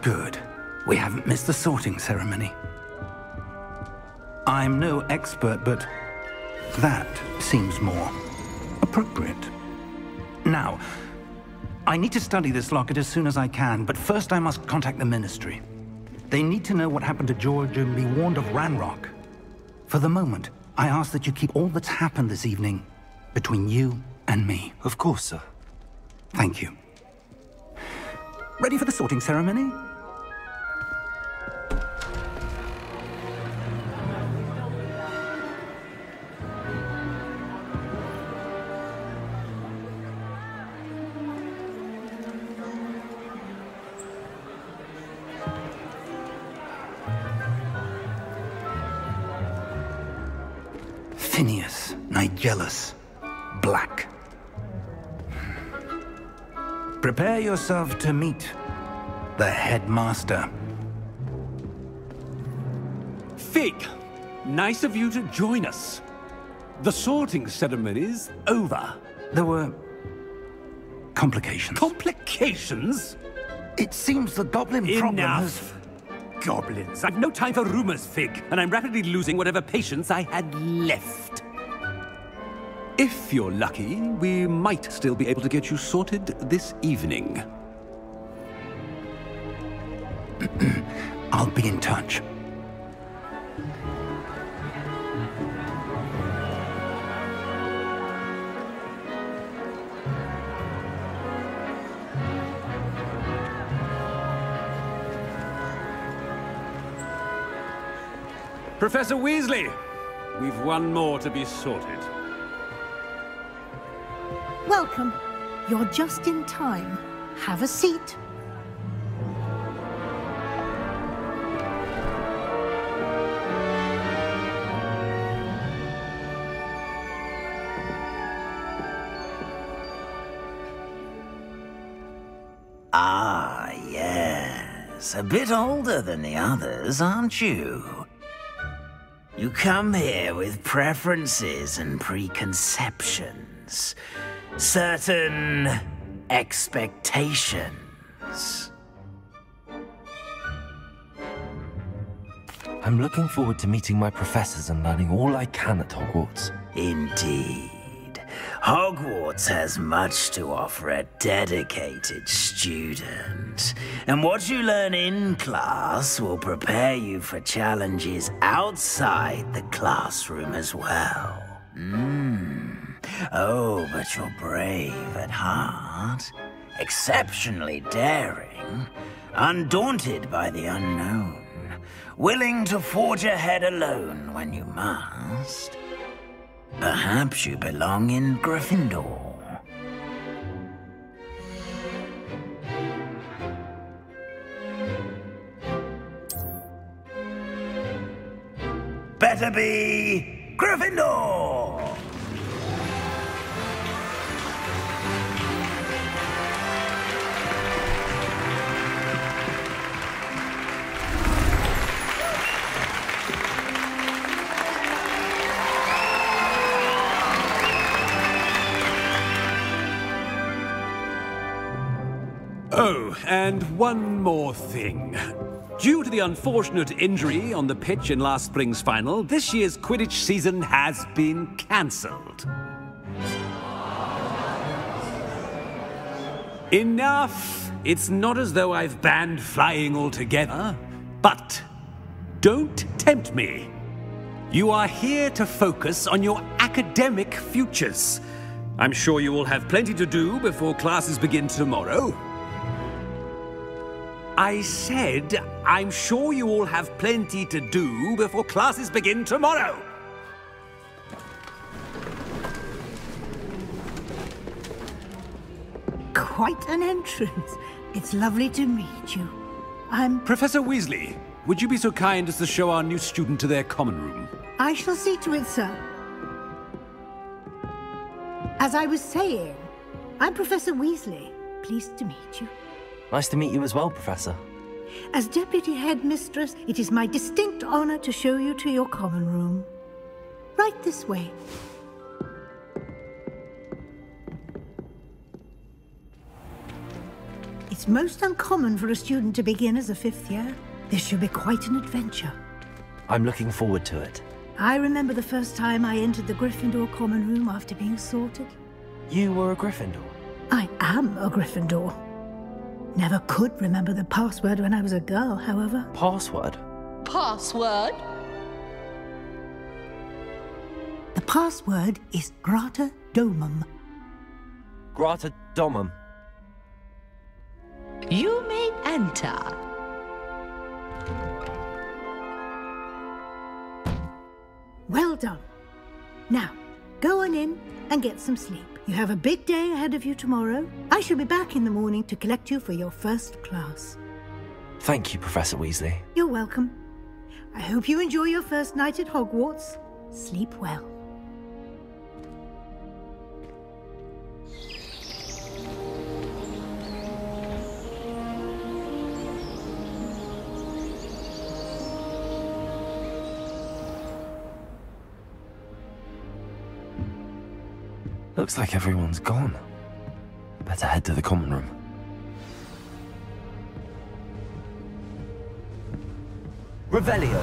Good. We haven't missed the sorting ceremony. I'm no expert, but that seems more appropriate. Now, I need to study this locket as soon as I can, but first I must contact the Ministry. They need to know what happened to George and be warned of Ranrock. For the moment, I ask that you keep all that's happened this evening between you and me. Of course, sir. Thank you. Ready for the sorting ceremony? Phineas, Nigellus, Black. Prepare yourself to meet the headmaster. Fig, nice of you to join us. The sorting ceremony's over. There were complications. Complications? It seems the goblin problem has... Enough! Goblins. I've no time for rumors, Fig, and I'm rapidly losing whatever patience I had left. If you're lucky, we might still be able to get you sorted this evening. I'll be in touch. Professor Weasley, we've one more to be sorted. Welcome. You're just in time. Have a seat. Ah, yes. A bit older than the others, aren't you? You come here with preferences and preconceptions. Certain expectations. I'm looking forward to meeting my professors and learning all I can at Hogwarts. Indeed. Hogwarts has much to offer a dedicated student. And what you learn in class will prepare you for challenges outside the classroom as well. Oh, but you're brave at heart. Exceptionally daring. Undaunted by the unknown. Willing to forge ahead alone when you must. Perhaps you belong in Gryffindor. Better be Gryffindor! Oh, and one more thing. Due to the unfortunate injury on the pitch in last spring's final, this year's Quidditch season has been cancelled. Enough! It's not as though I've banned flying altogether, but don't tempt me. You are here to focus on your academic futures. I'm sure you will have plenty to do before classes begin tomorrow. I said, I'm sure you all have plenty to do before classes begin tomorrow. Quite an entrance. It's lovely to meet you. Professor Weasley, would you be so kind as to show our new student to their common room? I shall see to it, sir. As I was saying, I'm Professor Weasley. Pleased to meet you. Nice to meet you as well, Professor. As Deputy Headmistress, it is my distinct honor to show you to your common room. Right this way. It's most uncommon for a student to begin as a 5th year. This should be quite an adventure. I'm looking forward to it. I remember the first time I entered the Gryffindor common room after being sorted. You were a Gryffindor? I am a Gryffindor. Never could remember the password when I was a girl, however. Password? Password? The password is Grata Domum. Grata Domum. You may enter. Well done. Now, go on in and get some sleep. You have a big day ahead of you tomorrow. I shall be back in the morning to collect you for your first class. Thank you, Professor Weasley. You're welcome. I hope you enjoy your first night at Hogwarts. Sleep well. Looks like everyone's gone. Better head to the common room. Revelio!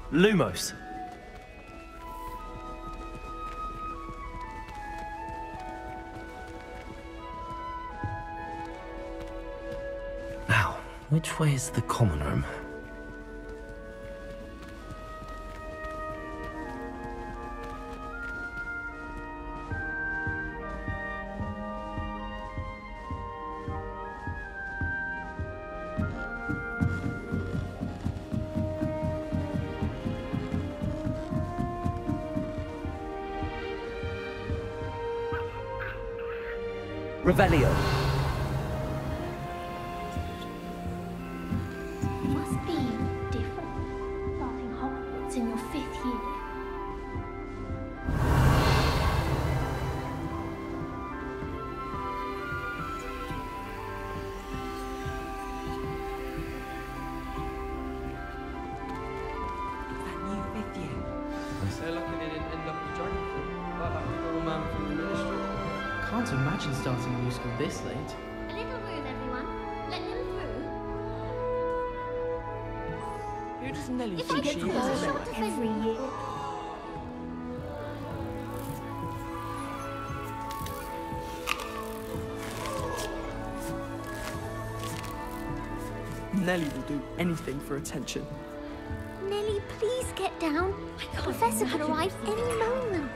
Lumos. Now, which way is the common room? Revelio. Must be different, starting Hogwarts in your 5th year. That new 5th year. So lucky they didn't end up with Dragonfall, like that little man from the Ministry. Can't imagine starting a new school this late. A little room, everyone. Let them through. Who does Nelly If I think get she to is? shot every year. Nelly will do anything for attention. Nelly, please get down. The professor could arrive any moment.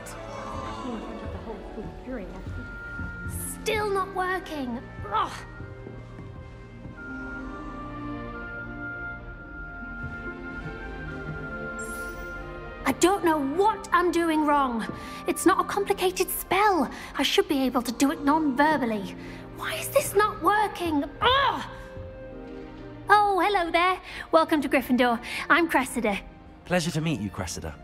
Still not working. Ugh. I don't know what I'm doing wrong. It's not a complicated spell. I should be able to do it non-verbally. Why is this not working? Ugh! Oh, hello there. Welcome to Gryffindor. I'm Cressida. Pleasure to meet you, Cressida.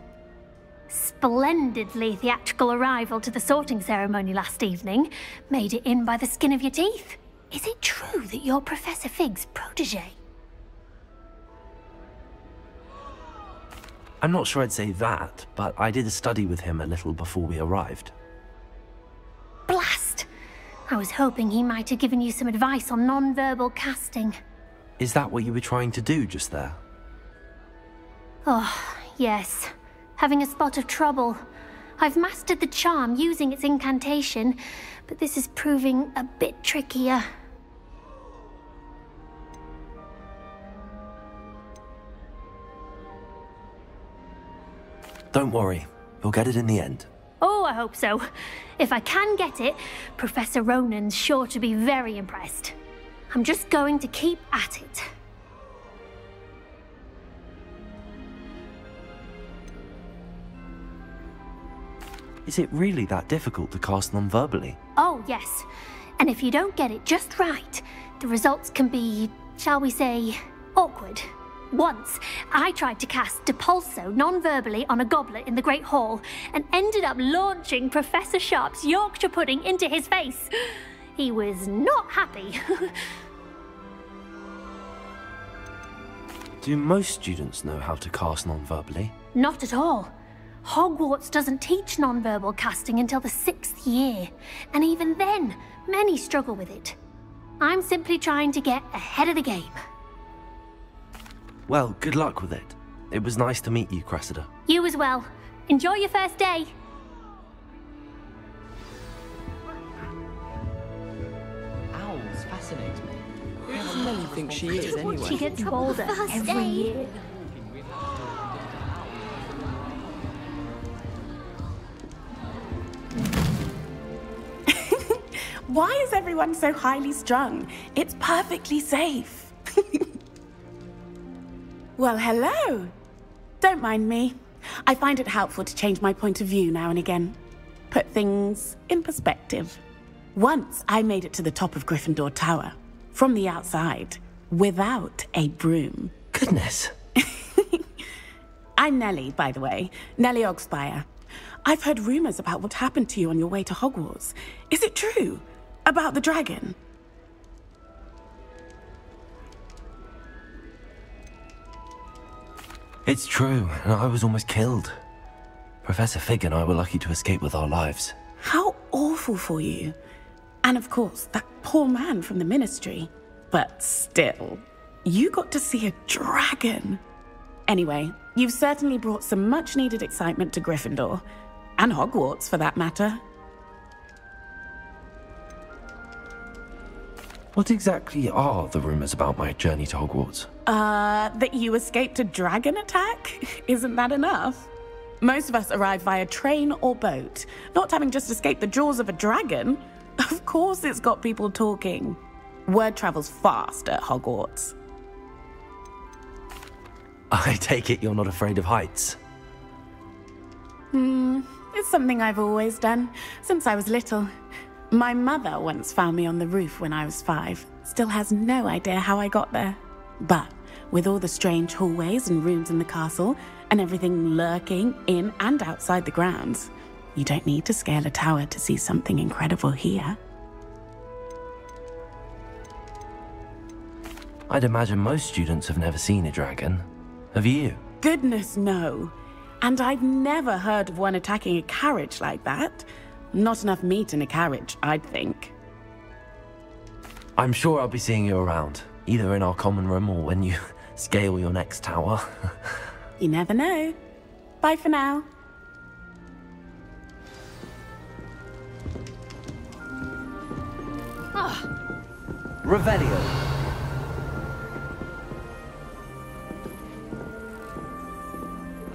Splendidly theatrical arrival to the sorting ceremony last evening. Made it in by the skin of your teeth. Is it true that you're Professor Fig's protege? I'm not sure I'd say that, but I did study with him a little before we arrived. Blast! I was hoping he might have given you some advice on non-verbal casting. Is that what you were trying to do just there? Oh, yes. Having a spot of trouble. I've mastered the charm using its incantation, but this is proving a bit trickier. Don't worry, we'll get it in the end. Oh, I hope so. If I can get it, Professor Ronan's sure to be very impressed. I'm just going to keep at it. Is it really that difficult to cast non-verbally? Oh, yes. And if you don't get it just right, the results can be, shall we say, awkward. Once, I tried to cast Depulso non-verbally on a goblet in the Great Hall and ended up launching Professor Sharp's Yorkshire pudding into his face. He was not happy. Do most students know how to cast non-verbally? Not at all. Hogwarts doesn't teach non-verbal casting until the 6th year, and even then, many struggle with it. I'm simply trying to get ahead of the game. Well, good luck with it. It was nice to meet you, Cressida. You as well. Enjoy your first day. Owls fascinate me. Who does Nellie think she is anyway? She gets bolder every year. Why is everyone so highly strung? It's perfectly safe. Well, hello. Don't mind me. I find it helpful to change my point of view now and again. Put things in perspective. Once I made it to the top of Gryffindor Tower, from the outside, without a broom. Goodness. I'm Nellie, by the way. Nellie Ogspire. I've heard rumors about what happened to you on your way to Hogwarts. Is it true? About the dragon? It's true, and I was almost killed. Professor Fig and I were lucky to escape with our lives. How awful for you. And of course, that poor man from the Ministry. But still, you got to see a dragon. Anyway, you've certainly brought some much-needed excitement to Gryffindor. And Hogwarts, for that matter. What exactly are the rumors about my journey to Hogwarts? That you escaped a dragon attack? Isn't that enough? Most of us arrive via train or boat, not having just escaped the jaws of a dragon. Of course it's got people talking. Word travels fast at Hogwarts. I take it you're not afraid of heights? It's something I've always done, since I was little. My mother once found me on the roof when I was 5. Still has no idea how I got there. But with all the strange hallways and rooms in the castle, and everything lurking in and outside the grounds, you don't need to scale a tower to see something incredible here. I'd imagine most students have never seen a dragon. Have you? Goodness, no. And I've never heard of one attacking a carriage like that. Not enough meat in a carriage, I'd think. I'm sure I'll be seeing you around, either in our common room or when you scale your next tower. You never know. Bye for now. Revelio.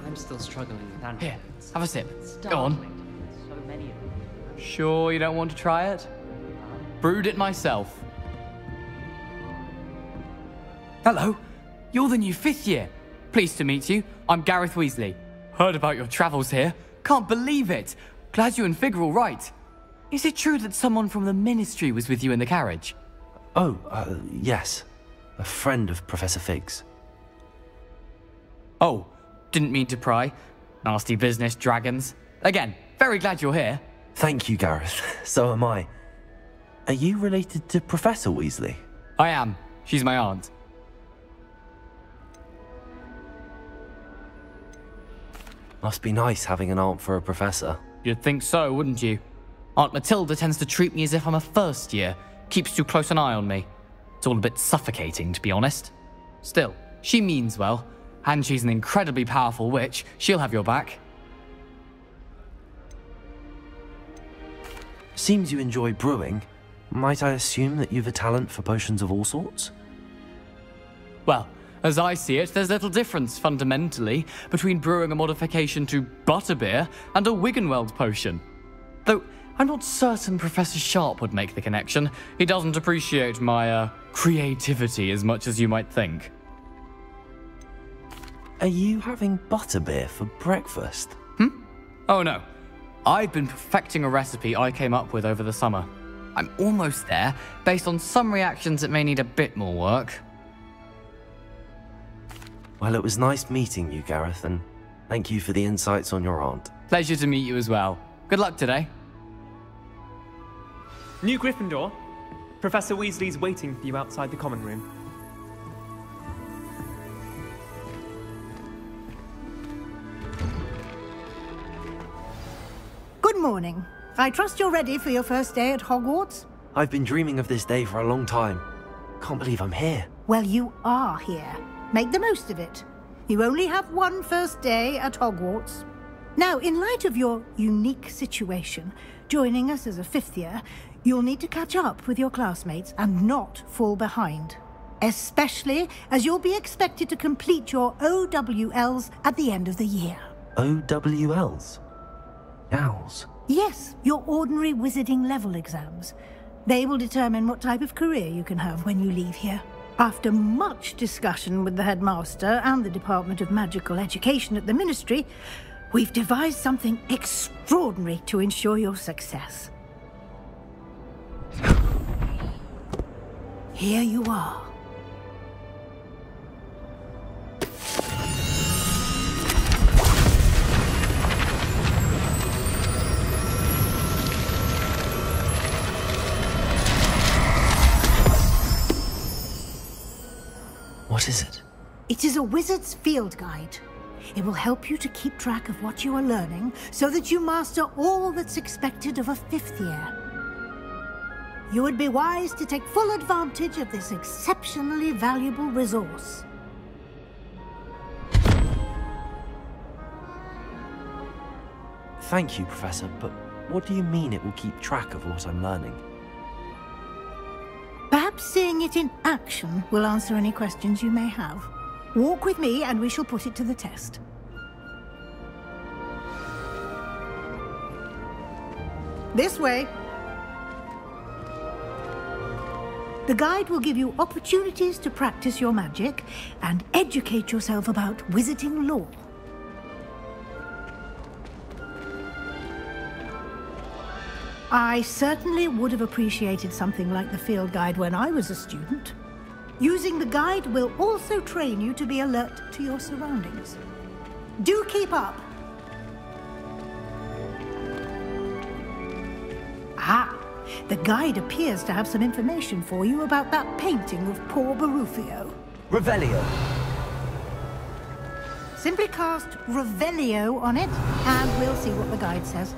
I'm still struggling with that. Here, have a sip. Go on. Sure you don't want to try it? Brewed it myself. Hello, you're the new 5th year. Pleased to meet you. I'm Gareth Weasley. Heard about your travels here. Can't believe it. Glad you and Fig are all right. Is it true that someone from the Ministry was with you in the carriage? Oh, yes. A friend of Professor Fig's. Oh, didn't mean to pry. Nasty business, dragons. Again, very glad you're here. Thank you, Gareth. So am I. Are you related to Professor Weasley? I am. She's my aunt. Must be nice having an aunt for a professor. You'd think so, wouldn't you? Aunt Matilda tends to treat me as if I'm a first year. Keeps too close an eye on me. It's all a bit suffocating, to be honest. Still, she means well. And she's an incredibly powerful witch. She'll have your back. Seems you enjoy brewing. Might I assume that you've a talent for potions of all sorts? Well, as I see it, there's little difference, fundamentally, between brewing a modification to butterbeer and a Wiggenweld potion. Though I'm not certain Professor Sharp would make the connection. He doesn't appreciate my, creativity as much as you might think. Are you having butterbeer for breakfast? Oh no. I've been perfecting a recipe I came up with over the summer. I'm almost there. Based on some reactions, it may need a bit more work. Well, it was nice meeting you, Gareth, and thank you for the insights on your aunt. Pleasure to meet you as well. Good luck today. New Gryffindor. Professor Weasley's waiting for you outside the common room. Good morning. I trust you're ready for your first day at Hogwarts? I've been dreaming of this day for a long time. Can't believe I'm here. Well, you are here. Make the most of it. You only have one first day at Hogwarts. Now, in light of your unique situation, joining us as a fifth year, you'll need to catch up with your classmates and not fall behind. Especially as you'll be expected to complete your OWLs at the end of the year. OWLs? Owls? Yes, your ordinary wizarding level exams. They will determine what type of career you can have when you leave here. After much discussion with the headmaster and the Department of Magical Education at the Ministry, we've devised something extraordinary to ensure your success. Here you are. What is it? It is a wizard's field guide. It will help you to keep track of what you are learning so that you master all that's expected of a fifth year. You would be wise to take full advantage of this exceptionally valuable resource. Thank you, Professor, but what do you mean it will keep track of what I'm learning? Perhaps seeing it in action will answer any questions you may have. Walk with me and we shall put it to the test. This way. The guide will give you opportunities to practice your magic and educate yourself about wizarding lore. I certainly would have appreciated something like the field guide when I was a student. Using the guide will also train you to be alert to your surroundings. Do keep up! Ah, the guide appears to have some information for you about that painting of poor Barufio. Revelio. Simply cast Revelio on it, and we'll see what the guide says.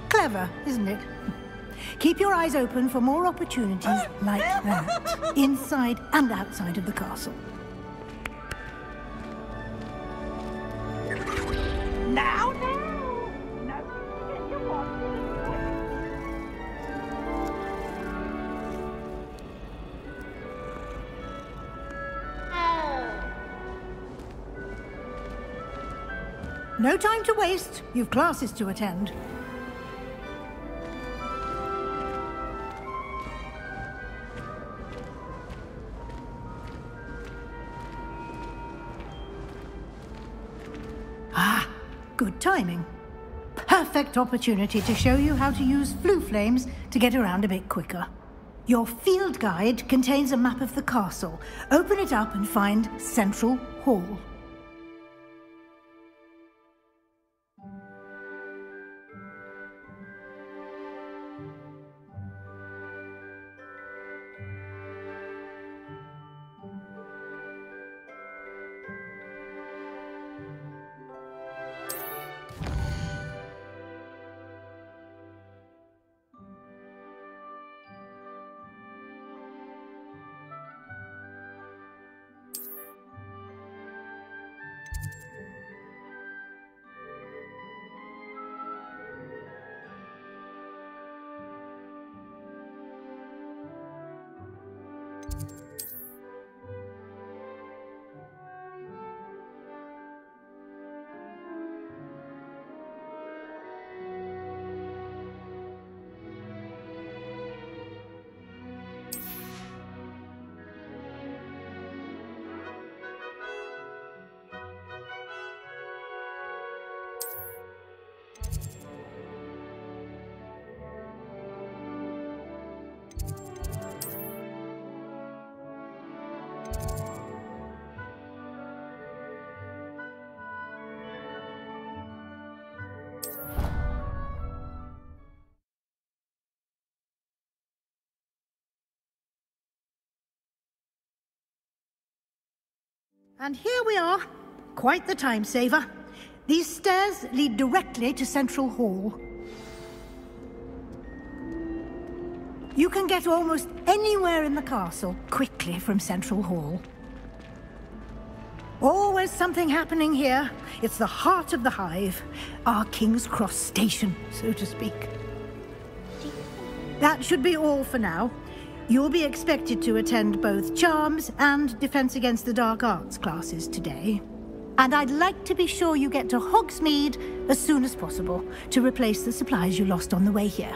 Clever, isn't it? Keep your eyes open for more opportunities like that, inside and outside of the castle. Now, no time to waste. You've classes to attend. Ah, good timing. Perfect opportunity to show you how to use flue flames to get around a bit quicker. Your field guide contains a map of the castle. Open it up and find Central Hall. And here we are. Quite the time saver. These stairs lead directly to Central Hall. You can get almost anywhere in the castle quickly from Central Hall. Always something happening here. It's the heart of the hive. Our King's Cross station, so to speak. That should be all for now. You'll be expected to attend both Charms and Defense Against the Dark Arts classes today. And I'd like to be sure you get to Hogsmeade as soon as possible to replace the supplies you lost on the way here.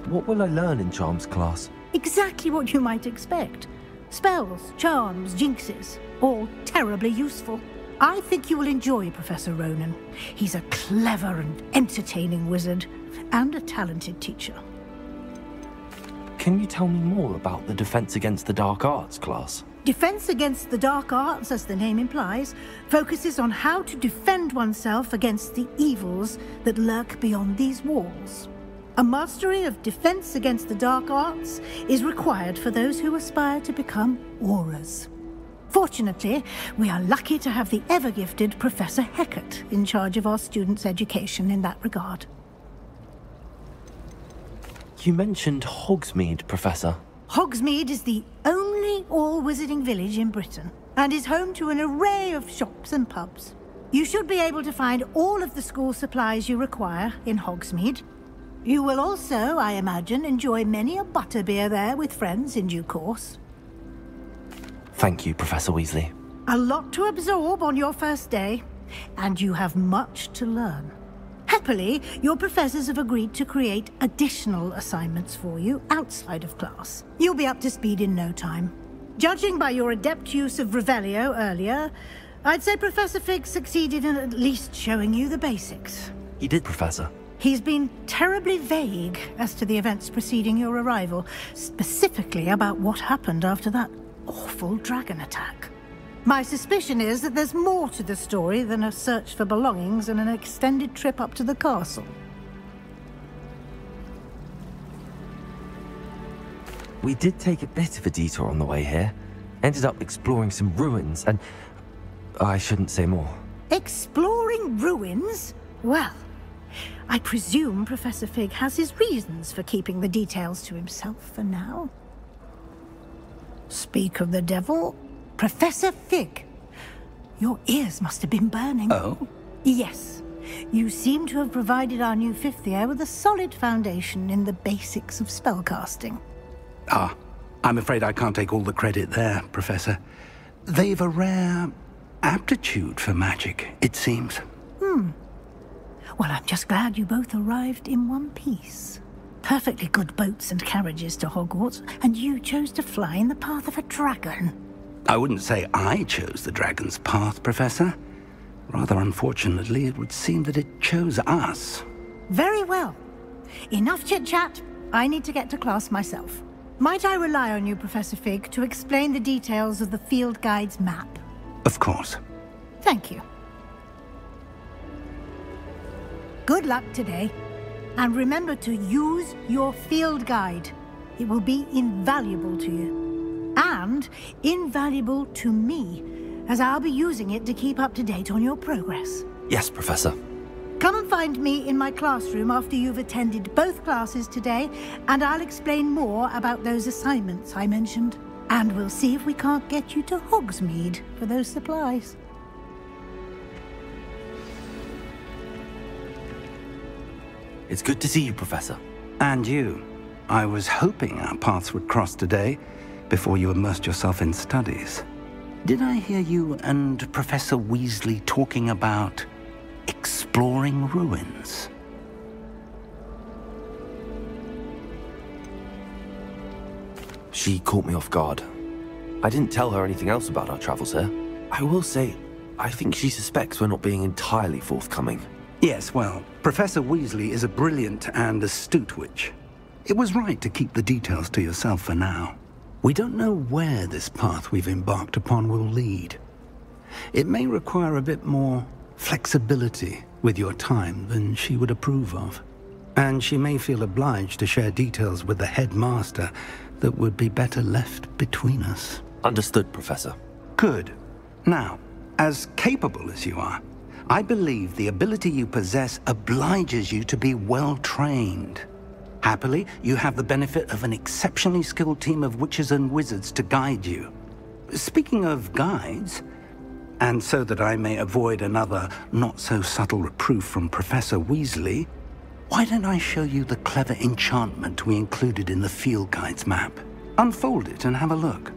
What will I learn in Charms class? Exactly what you might expect. Spells, charms, jinxes, all terribly useful. I think you will enjoy Professor Ronan. He's a clever and entertaining wizard, and a talented teacher. Can you tell me more about the Defense Against the Dark Arts class? Defense Against the Dark Arts, as the name implies, focuses on how to defend oneself against the evils that lurk beyond these walls. A mastery of Defense Against the Dark Arts is required for those who aspire to become Aurors. Fortunately, we are lucky to have the ever-gifted Professor Hecat in charge of our students' education in that regard. You mentioned Hogsmeade, Professor. Hogsmeade is the only all-wizarding village in Britain, and is home to an array of shops and pubs. You should be able to find all of the school supplies you require in Hogsmeade. You will also, I imagine, enjoy many a butterbeer there with friends in due course. Thank you, Professor Weasley. A lot to absorb on your first day, and you have much to learn. Happily, your professors have agreed to create additional assignments for you outside of class. You'll be up to speed in no time. Judging by your adept use of Revelio earlier, I'd say Professor Fig succeeded in at least showing you the basics. He did, Professor. He's been terribly vague as to the events preceding your arrival, specifically about what happened after that awful dragon attack. My suspicion is that there's more to the story than a search for belongings and an extended trip up to the castle. We did take a bit of a detour on the way here. Ended up exploring some ruins and... I shouldn't say more. Exploring ruins? Well, I presume Professor Fig has his reasons for keeping the details to himself for now. Speak of the devil, Professor Fig. Your ears must have been burning. Oh? Yes. You seem to have provided our new fifth year with a solid foundation in the basics of spellcasting. Ah, I'm afraid I can't take all the credit there, Professor. They've a rare aptitude for magic, it seems. Well, I'm just glad you both arrived in one piece. Perfectly good boats and carriages to Hogwarts, and you chose to fly in the path of a dragon. I wouldn't say I chose the dragon's path, Professor. Rather unfortunately, it would seem that it chose us. Very well. Enough chit-chat. I need to get to class myself. Might I rely on you, Professor Fig, to explain the details of the field guide's map? Of course. Thank you. Good luck today. And remember to use your field guide. It will be invaluable to you. And invaluable to me, as I'll be using it to keep up to date on your progress. Yes, Professor. Come and find me in my classroom after you've attended both classes today, and I'll explain more about those assignments I mentioned. And we'll see if we can't get you to Hogsmeade for those supplies. It's good to see you, Professor. And you. I was hoping our paths would cross today, before you immersed yourself in studies. Did I hear you and Professor Weasley talking about exploring ruins? She caught me off guard. I didn't tell her anything else about our travels here. I will say, I think she suspects we're not being entirely forthcoming. Yes, well, Professor Weasley is a brilliant and astute witch. It was right to keep the details to yourself for now. We don't know where this path we've embarked upon will lead. It may require a bit more flexibility with your time than she would approve of. And she may feel obliged to share details with the headmaster that would be better left between us. Understood, Professor. Good. Now, as capable as you are, I believe the ability you possess obliges you to be well trained. Happily, you have the benefit of an exceptionally skilled team of witches and wizards to guide you. Speaking of guides, and so that I may avoid another not-so-subtle reproof from Professor Weasley, why don't I show you the clever enchantment we included in the field guide's map? Unfold it and have a look.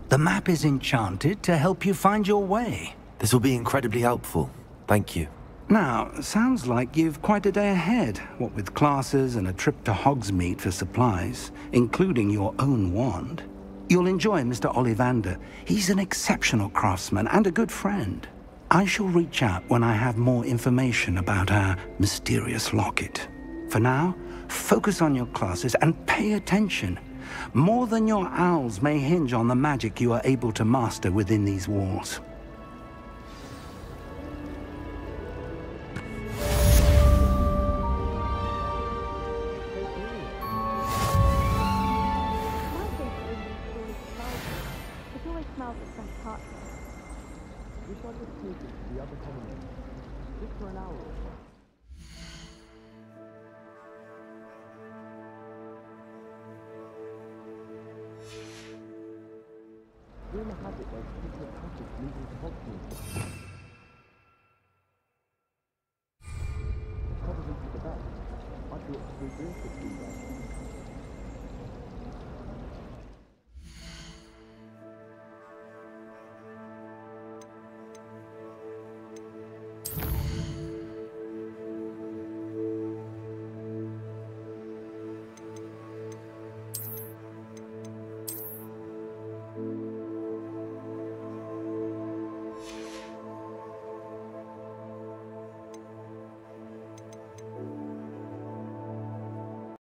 The map is enchanted to help you find your way. This will be incredibly helpful. Thank you. Now, sounds like you've quite a day ahead, what with classes and a trip to Hogsmeade for supplies, including your own wand. You'll enjoy Mr. Ollivander. He's an exceptional craftsman and a good friend. I shall reach out when I have more information about our mysterious locket. For now, focus on your classes and pay attention. More than your owls may hinge on the magic you are able to master within these walls. Probably for the best. I thought we were